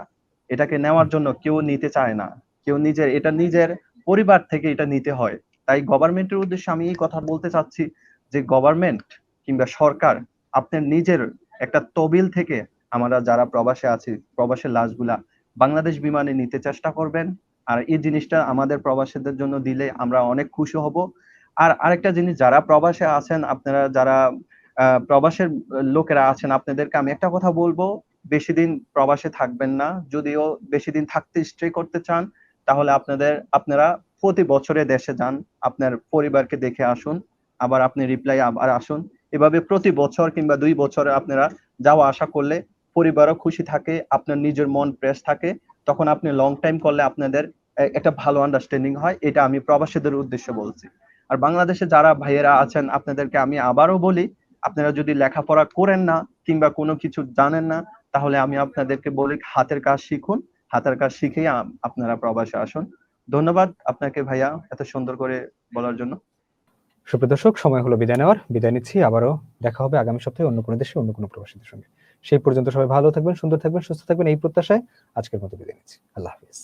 এটাকে নেওয়ার জন্য কেউ নিতে চায় না। কেউ নিজের পরিবার থেকে এটা নিতে হয়। তাই গভর্নমেন্টের উদ্দেশ্যে আমি এই কথা বলতে চাচ্ছি যে গভর্নমেন্ট কিংবা সরকার আপনার নিজের একটা তহবিল থেকে আমরা যারা প্রবাসে আছি, প্রবাসের লাশগুলা বাংলাদেশ বিমানে নিতে চেষ্টা করবেন। আর এই জিনিসটা আমাদের প্রবাসীদের জন্য দিলে আমরা অনেক খুশি হব। আর আরেকটা জিনিস, যারা প্রবাসে আছেন, আপনারা যারা প্রবাসের লোকেরা আছেন, আপনাদেরকে আমি একটা কথা বলবো, বেশি দিন প্রবাসে থাকবেন না। যদিও বেশি দিন থাকতে স্টে করতে চান, তাহলে আপনারা প্রতি বছরে দেশে যান, আপনার পরিবারকে দেখে আসুন, আবার আপনি রিপ্লাই আবার আসুন। এভাবে প্রতি বছর কিংবা 2 বছরে আপনারা যাওয়া আসা করলে পরিবারও খুশি থাকে, আপনার নিজের মন ফ্রেশ থাকে। তখন আপনি লং টাইম করলে আপনাদের একটা ভালো আন্ডারস্ট্যান্ডিং হয়। এটা আমি প্রবাসীদের উদ্দেশ্যে বলছি। আর বাংলাদেশে যারা ভাইয়েরা আছেন, আপনাদেরকে আমি আবারও বলি, আপনারা যদি লেখাপড়া করেন না কিংবা কোনো কিছু জানেন না, তাহলে আমি আপনাদেরকে বলি হাতের কাজ শিখুন। হাতের কাজ শিখেই আপনারা প্রবাসে আসুন। ধন্যবাদ আপনাকে ভাইয়া এত সুন্দর করে বলার জন্য। সুপ্রিয় দর্শক, সময় হলো বিদায় নেওয়ার। বিদায় নিচ্ছি। আবারও দেখা হবে আগামী সপ্তাহে অন্য কোনো দেশে অন্য কোনো প্রবাসীদের সঙ্গে। সেই পর্যন্ত সবাই ভালো থাকবেন, সুন্দর থাকবেন, সুস্থ থাকবেন, এই প্রত্যাশায় আজকের মতো বিদায় নিচ্ছি। আল্লাহ হাফিজ।